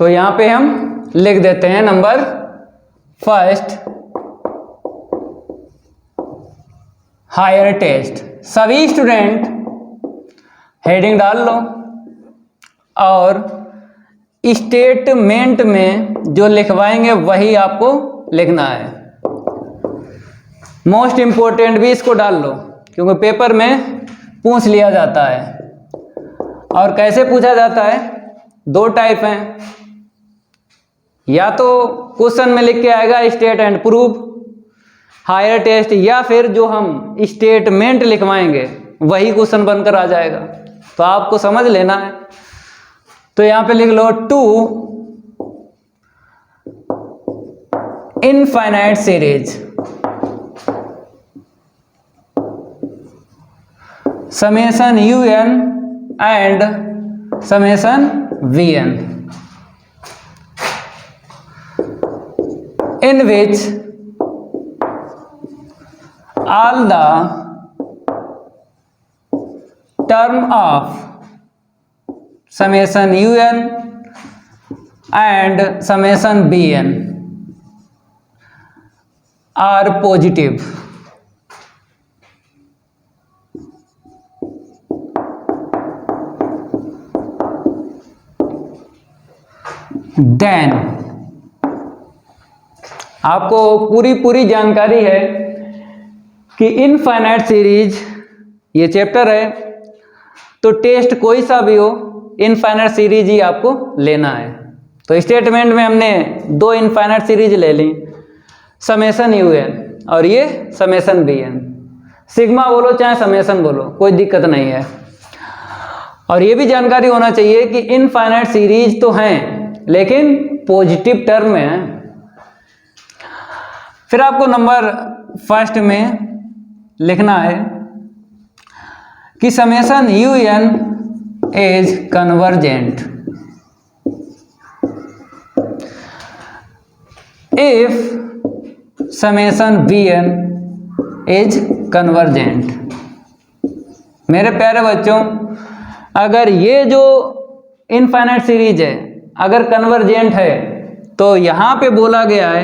तो यहाँ पे हम लिख देते हैं नंबर फर्स्ट हायर टेस्ट। सभी स्टूडेंट हेडिंग डाल लो और स्टेटमेंट में जो लिखवाएंगे वही आपको लिखना है। मोस्ट इम्पोर्टेंट भी इसको डाल लो क्योंकि पेपर में पूछ लिया जाता है। और कैसे पूछा जाता है, दो टाइप हैं, या तो क्वेश्चन में लिख के आएगा state and prove higher test, या फिर जो हम स्टेटमेंट लिखवाएंगे वही क्वेश्चन बनकर आ जाएगा। तो आपको समझ लेना है। तो यहां पे लिख लो to infinite series summation UN and summation VN in which all the term of summation UN and summation BN are positive. Then आपको पूरी जानकारी है कि इनफाइनाइट सीरीज ये चैप्टर है, तो टेस्ट कोई सा भी हो इनफाइनाइट सीरीज ही आपको लेना है। तो स्टेटमेंट में हमने दो इनफाइनाइट सीरीज ले ली, समेशन UN और ये समेशन BN। सिग्मा बोलो चाहे समेशन बोलो, कोई दिक्कत नहीं है। और ये भी जानकारी होना चाहिए कि इनफाइनाइट सीरीज तो हैं लेकिन पॉजिटिव टर्म में है। फिर आपको नंबर फर्स्ट में लिखना है कि summation UN is convergent if summation BN is convergent. मेरे प्यारे बच्चों, अगर ये जो इनफाइनाइट सीरीज है अगर कन्वर्जेंट है तो यहाँ पे बोला गया है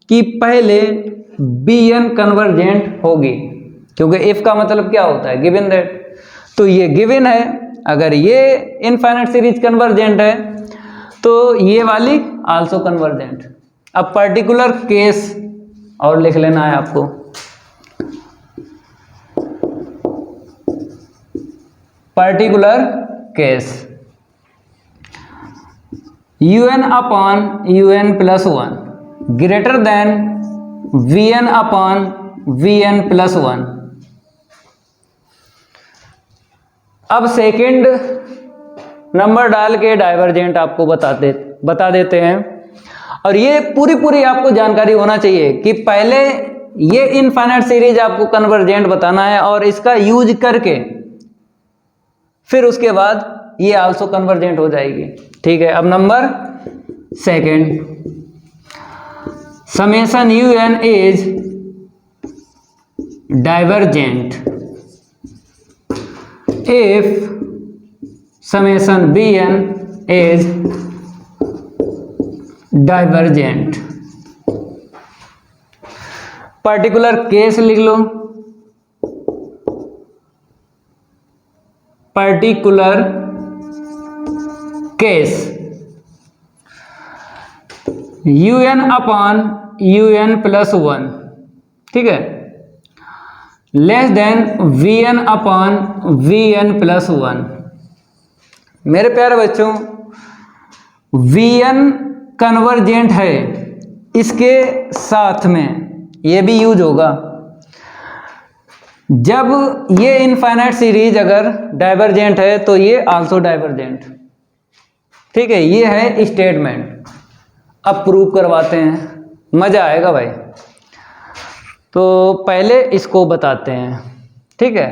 कि पहले BN कन्वर्जेंट होगी, क्योंकि इफ का मतलब क्या होता है, गिवन दैट। तो ये गिवन है, अगर ये इनफाइनाइट सीरीज कन्वर्जेंट है तो ये वाली आल्सो कन्वर्जेंट। अब पर्टिकुलर केस और लिख लेना है आपको। Particular case UN upon UN plus 1 greater than VN upon VN plus 1। अब सेकेंड नंबर डाल के डाइवर्जेंट आपको बता देते हैं। और ये पूरी आपको जानकारी होना चाहिए कि पहले ये इनफाइनाइट सीरीज आपको कन्वर्जेंट बताना है और इसका यूज करके फिर उसके बाद ये आल्सो कन्वर्जेंट हो जाएगी। ठीक है, अब number second, summation UN is divergent if summation BN is divergent. Particular case लिख लो, particular case UN upon UN plus 1, ठीक है, less than VN upon VN plus 1। मेरे प्यारे बच्चों, VN कन्वर्जेंट है, इसके साथ में ये भी यूज होगा। जब ये इनफाइनाइट सीरीज अगर डाइवर्जेंट है तो ये आल्सो डाइवर्जेंट। ठीक है, ये है स्टेटमेंट। अब प्रूव करवाते हैं, मजा आएगा भाई। तो पहले इसको बताते हैं, ठीक है,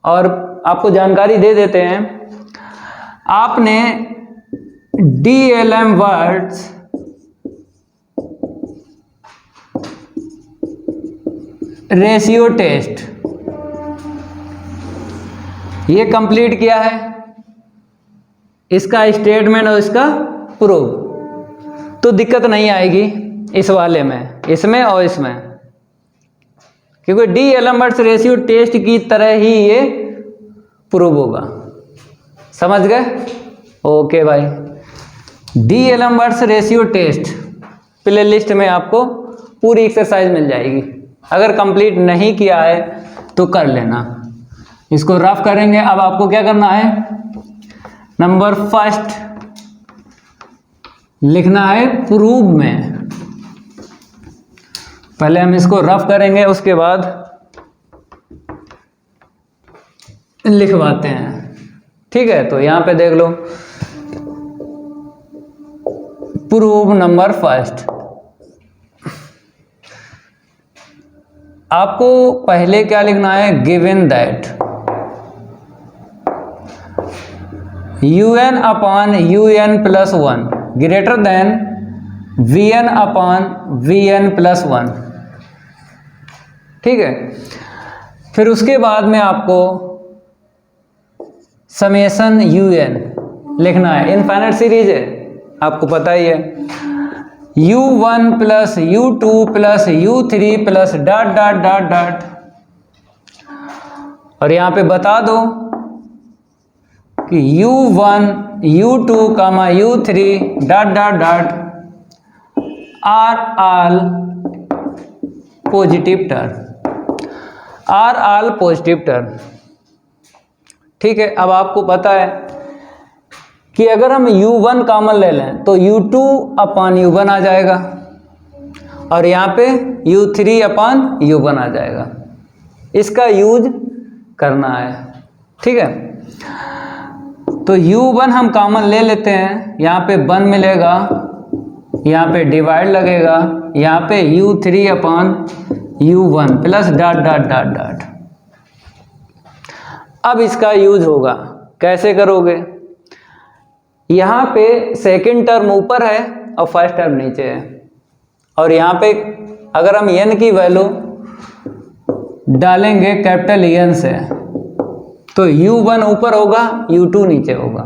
और आपको जानकारी दे देते हैं। आपने DLM वर्ड्स रेशियो टेस्ट ये कंप्लीट किया है, इसका स्टेटमेंट और इसका प्रूफ। तो दिक्कत नहीं आएगी इस वाले में, इसमें और इसमें, क्योंकि डी एल्बर्ट्स रेशियो टेस्ट की तरह ही ये प्रूव होगा। समझ गए? ओके भाई, D'Alembert's ratio test playlist में आपको पूरी एक्सरसाइज मिल जाएगी। अगर कंप्लीट नहीं किया है तो कर लेना। इसको रफ करेंगे। अब आपको क्या करना है, नंबर फर्स्ट लिखना है प्रूव में। पहले हम इसको रफ करेंगे, उसके बाद लिखवाते हैं। ठीक है, तो यहां पे देख लो, प्रूव नंबर फर्स्ट। आपको पहले क्या लिखना है, given that un upon un plus 1 greater than vn upon vn plus 1। ठीक है, फिर उसके बाद में आपको समेशन un लिखना है। इनफाइनाइट सीरीज है, आपको पता ही है, u1 plus u2 plus u3 plus dot dot dot dot, और यहां पे बता दो कि u1 u2 comma u3 dot dot dot are all positive term, are all positive term. ठीक है, अब आपको पता है कि अगर हम u1 कॉमन ले लें तो u2 अपान u1 आ जाएगा, और यहाँ पे u3 अपान u1 आ जाएगा। इसका यूज करना है। ठीक है, तो u1 हम कॉमन ले लेते हैं, यहाँ पे 1 मिलेगा, यहाँ पे डिवाइड लगेगा, यहाँ पे u3 अपान u1 plus dot dot dot dot. अब इसका यूज होगा, कैसे करोगे, यहाँ पे सेकंड टर्म ऊपर है और फर्स्ट टर्म नीचे है, और यहाँ पे अगर हम n की वैल्यू डालेंगे कैपिटल N से तो u1 ऊपर होगा, u2 नीचे होगा।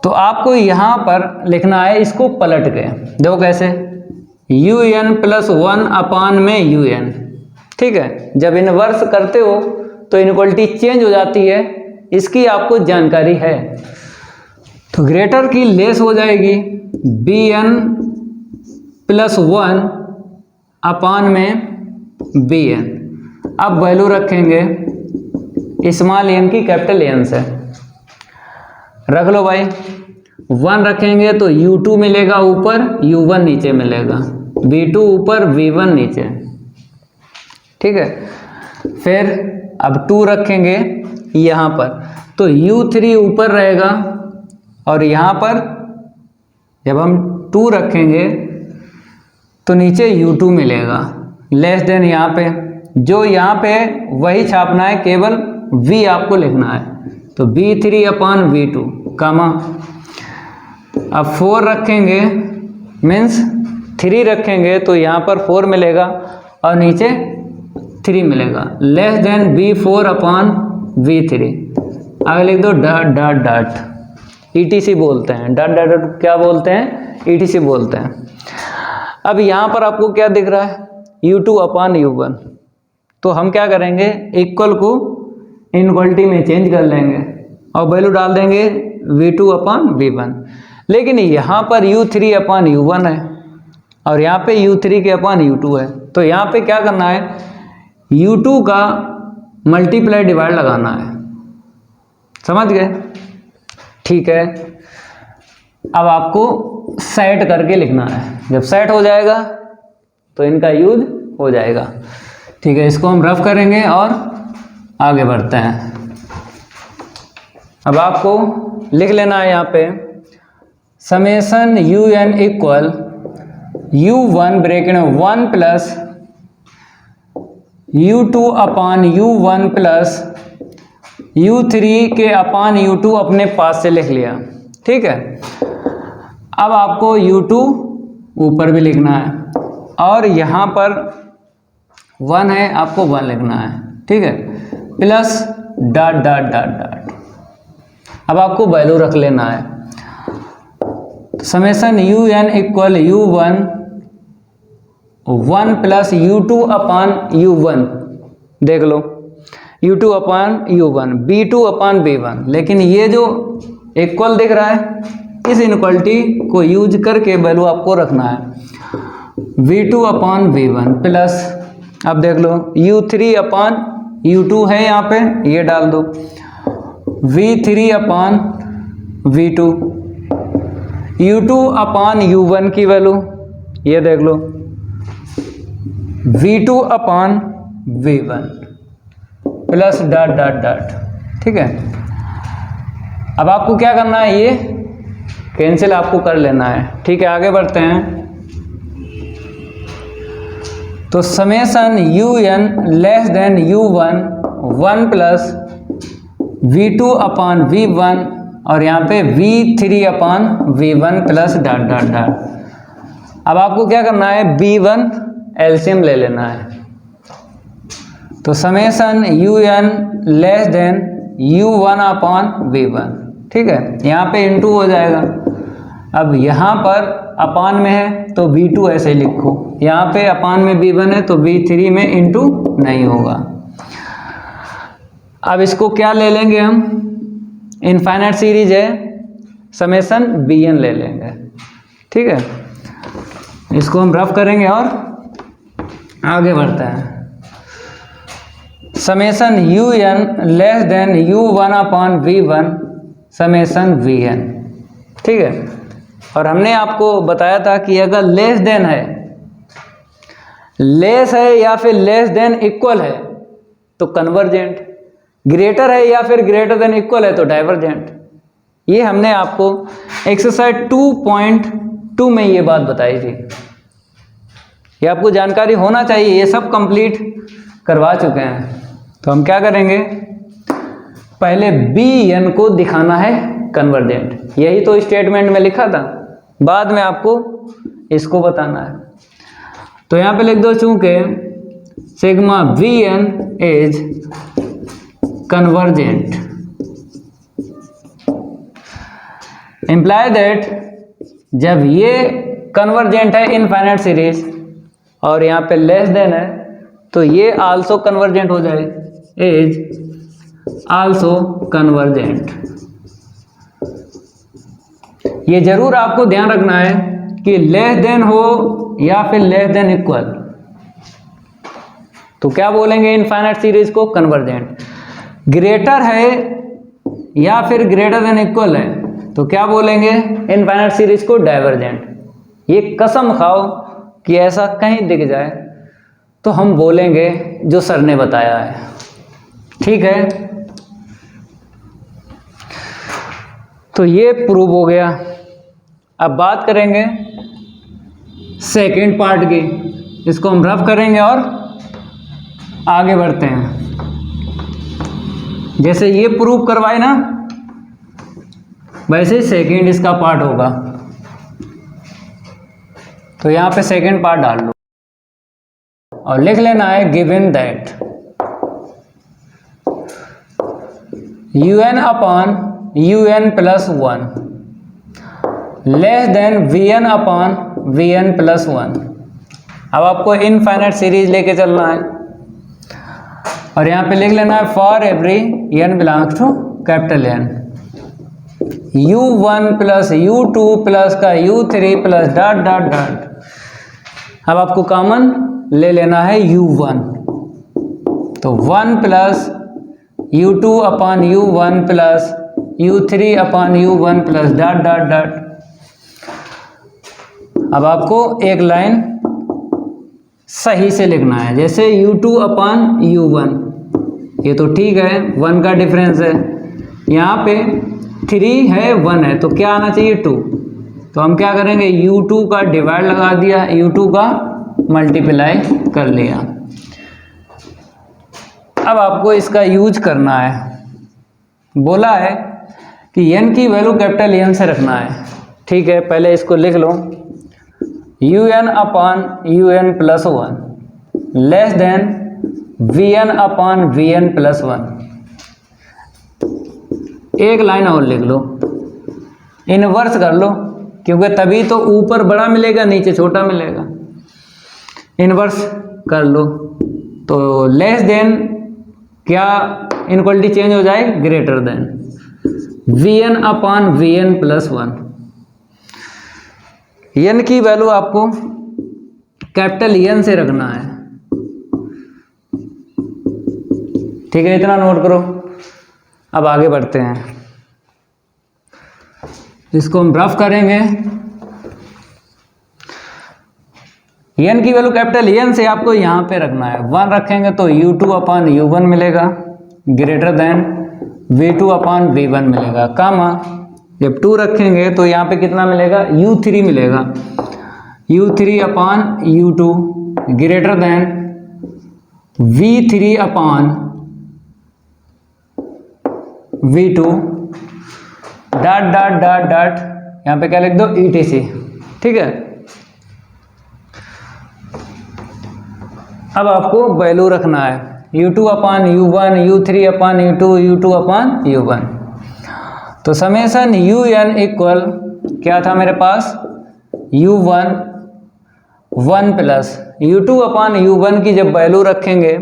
तो आपको यहाँ पर लिखना है, इसको पलट के देखो कैसे, un प्लस 1 अपान में un। ठीक है, जब इनवर्स करते हो तो इनइक्वालिटी चेंज हो जाती है, इसकी आपको जानकारी है। तो ग्रेटर की लेस हो जाएगी bn प्लस 1 अपान में bn। अब वैल्यू रखेंगे स्मॉल n की कैपिटल N से, रख लो भाई। 1 रखेंगे तो u2 मिलेगा ऊपर, u1 नीचे मिलेगा, v2 ऊपर v1 नीचे। ठीक है, फिर अब 2 रखेंगे यहाँ पर तो u3 ऊपर रहेगा, और यहाँ पर जब हम 2 रखेंगे तो नीचे u2 मिलेगा, लेस देन यहाँ पे, जो यहाँ पे वही छापना है, केवल v आपको लिखना है। तो v3 अपान v2 कामा, अब 4 रखेंगे मीन्स 3 रखेंगे तो यहाँ पर 4 मिलेगा और नीचे 3 मिलेगा, लेस देन v4 अपान v3। आगे लिख दो डॉट डॉट डॉट, ETC बोलते हैं, डॉट डॉट डॉट क्या बोलते हैं, ETC बोलते हैं। अब यहाँ पर आपको क्या दिख रहा है, u2 अपान u1, तो हम क्या करेंगे, इक्वल को इनइक्वालिटी में चेंज कर लेंगे और वैल्यू डाल देंगे v2 अपान v1। लेकिन यहाँ पर u3 अपान u1 है और यहाँ पे u3 के अपान u2 है, तो यहाँ पे क्या करना है, u2 का मल्टीप्लाई डिवाइड लगाना है। समझ गए? ठीक है, अब आपको सेट करके लिखना है, जब सेट हो जाएगा तो इनका यूज हो जाएगा। ठीक है, इसको हम रफ करेंगे और आगे बढ़ते हैं। अब आपको लिख लेना है यहाँ पे summation un equal u1 bracket में 1 plus u2 upon u1 plus u3 के अपान u2 अपने पास से लिख लिया। ठीक है, अब आपको u2 ऊपर भी लिखना है और यहाँ पर 1 है, आपको 1 लिखना है। ठीक है, plus dot dot dot dot. अब आपको वैल्यू रख लेना है, summation u n equal U1 1 plus U2 upon U1, देख लो U2 अपान U1 B2 अपान B1, लेकिन ये जो इक्वल दिख रहा है इस इनक्वलिटी को यूज करके वैल्यू आपको रखना है V2 अपान V1 प्लस, अब देख लो U3 अपान U2 है यहाँ पे, ये डाल दो V3 अपान V2, U2 अपान U1 की वैल्यू ये देख लो V2 अपान V1 plus dot dot dot. ठीक है, अब आपको क्या करना है, ये कैंसिल आपको कर लेना है। ठीक है, आगे बढ़ते हैं। तो summation UN less than U1 1 plus V2 अपान V1 और यहाँ पे V3 अपान V1 plus dot dot dot. अब आपको क्या करना है, B1 एलसीएम ले लेना है। तो summation UN less than U1 अपान V1, ठीक है, यहाँ पे इंटू हो जाएगा। अब यहाँ पर अपान में है तो V2 ऐसे लिखो, यहाँ पे अपान में V1 है तो V3 में इंटू नहीं होगा। अब इसको क्या ले लेंगे हम, इनफाइनाइट सीरीज है, समेसन Bn ले लेंगे। ठीक है, इसको हम रफ करेंगे और आगे बढ़ते हैं। Summation UN less than U1 अपान V1 समेसन Vn। ठीक है, और हमने आपको बताया था कि अगर लेस देन है, लेस है या फिर लेस देन इक्वल है तो कन्वर्जेंट, ग्रेटर है या फिर ग्रेटर देन इक्वल है तो डाइवर्जेंट। ये हमने आपको एक्सरसाइज 2.2 में ये बात बताई थी। ये आपको जानकारी होना चाहिए, ये सब कंप्लीट करवा चुके हैं। तो हम क्या करेंगे, पहले Bn को दिखाना है कन्वर्जेंट, यही तो स्टेटमेंट में लिखा था, बाद में आपको इसको बताना है। तो यहाँ पे लिख दो, चूंकि sigma Vn is convergent imply that, जब ये कन्वर्जेंट है इनफाइनाइट सीरीज और यहाँ पे लेस देन है तो ये आल्सो कन्वर्जेंट हो जाए, इज आल्सो कन्वर्जेंट। ये जरूर आपको ध्यान रखना है कि लेस देन हो या फिर लेस देन इक्वल तो क्या बोलेंगे इनफाइनाइट सीरीज को, कन्वर्जेंट। ग्रेटर है या फिर ग्रेटर देन इक्वल है तो क्या बोलेंगे इनफाइनाइट सीरीज को, डाइवर्जेंट। ये कसम खाओ कि ऐसा कहीं दिख जाए तो हम बोलेंगे जो सर ने बताया है। ठीक है, तो ये प्रूव हो गया। अब बात करेंगे सेकंड पार्ट की, इसको हम रफ करेंगे और आगे बढ़ते हैं। जैसे ये प्रूव करवाए ना, वैसे ही सेकंड इसका पार्ट होगा। तो यहाँ पे सेकंड पार्ट डाल लो और लिख लेना है given that UN upon UN plus 1 less than Vn upon Vn plus 1। अब आपको इनफाइनाइट सीरीज लेके चलना है और यहाँ पे लिख लेना है for every n belongs to capital N, U1 plus U2 plus का U3 plus dot dot dot. अब आपको कॉमन ले लेना है U1, तो 1 plus U2 upon U1 plus U3 अपान U1 plus dot dot dot. अब आपको एक लाइन सही से लिखना है, जैसे U2 अपान U1, ये तो ठीक है, 1 का डिफरेंस है, यहाँ पे 3 है 1 है तो क्या आना चाहिए 2। तो हम क्या करेंगे, U2 का डिवाइड लगा दिया, U2 का मल्टीप्लाई कर लिया। अब आपको इसका यूज करना है, बोला है कि n की वैल्यू कैपिटल N से रखना है। ठीक है, पहले इसको लिख लो, UN अपान UN plus 1 less than Vn अपान Vn प्लस 1। एक लाइन और लिख लो, इनवर्स कर लो, क्योंकि तभी तो ऊपर बड़ा मिलेगा नीचे छोटा मिलेगा। इनवर्स कर लो तो लेस देन क्या इनक्वलिटी चेंज हो जाए, greater than Vn upon Vn plus 1। n की वैल्यू आपको कैपिटल N से रखना है, ठीक है, इतना नोट करो। अब आगे बढ़ते हैं, इसको हम रफ करेंगे। n की वैल्यू कैपिटल N से आपको यहाँ पे रखना है, 1 रखेंगे तो U2 अपॉन U1 मिलेगा, greater than V2 upon V1 मिलेगा, कामा जब 2 रखेंगे तो यहाँ पे कितना मिलेगा, U3 मिलेगा, U3 upon U2 greater than V3 upon V2 dot dot dot dot, यहाँ पे क्या लिख दो, ETC, ठीक है। अब आपको वैल्यू रखना है U2 upon U1, U3 upon U2, U2 upon U1। तो समेसन UN इक्वल क्या था मेरे पास, U1 1 plus U2 upon U1 की जब वैल्यू रखेंगे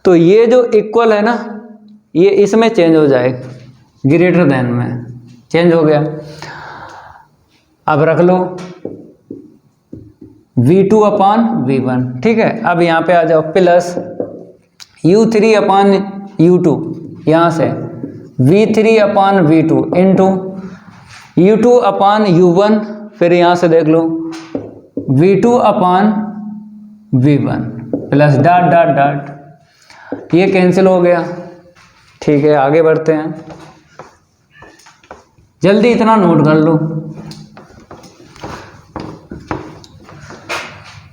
तो ये जो इक्वल है ना, ये इसमें चेंज हो जाए, ग्रेटर देन में चेंज हो गया। अब रख लो V2 अपॉन V1, ठीक है। अब यहाँ पे आ जाओ प्लस U3 अपॉन U2, यहाँ से V3 upon V2 into U2 upon U1, फिर यहाँ से देख लो V2 upon V1 plus dot dot dot, ये कैंसिल हो गया, ठीक है। आगे बढ़ते हैं, जल्दी इतना नोट कर लो।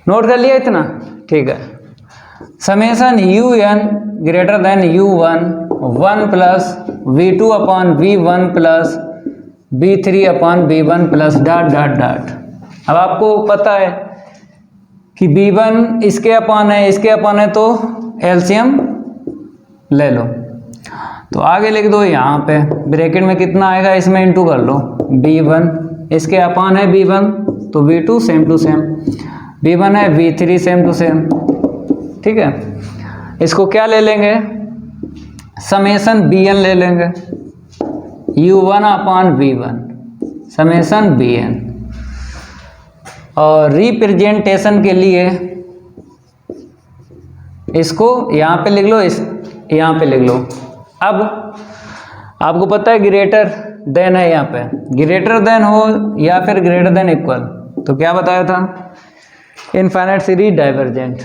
नोट कर लिया इतना, ठीक है। Summation UN greater than U1 1 plus V2 upon V1 plus V3 upon V1 plus dot dot dot. अब आपको पता है कि V1 इसके अपॉन है, इसके अपॉन है, तो एलसीएम ले लो। तो आगे लिख दो, यहाँ पे ब्रैकेट में कितना आएगा, इसमें इंटू कर लो, V1 इसके अपॉन है V1 तो V2 same to same, V1 है V3 सेम टू सेम, ठीक है। इसको क्या ले लेंगे, समेसन Bn ले लेंगे, U1 upon V1 summation Bn। और रिप्रेजेंटेशन के लिए इसको यहाँ पे लिख लो, इस यहाँ पे लिख लो। अब आपको पता है ग्रेटर देन है, यहाँ पे ग्रेटर देन हो या फिर ग्रेटर देन इक्वल, तो क्या बताया था, इनफाइनाइट सीरीज डाइवर्जेंट,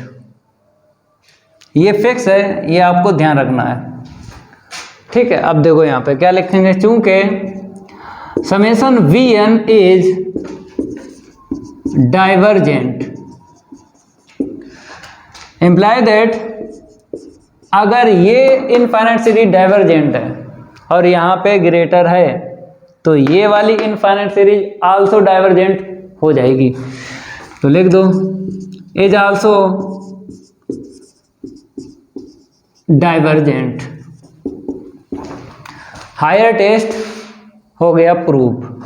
ये फिक्स है, ये आपको ध्यान रखना है, ठीक है। अब देखो यहाँ पे क्या लिखेंगे, चूंकि summation Vn is divergent imply that, अगर ये इनफाइनाइट सीरीज डाइवर्जेंट है और यहाँ पे ग्रेटर है तो ये वाली इनफाइनाइट सीरीज आल्सो डाइवर्जेंट हो जाएगी। तो लिख दो is also divergent. Higher test हो गया प्रूफ।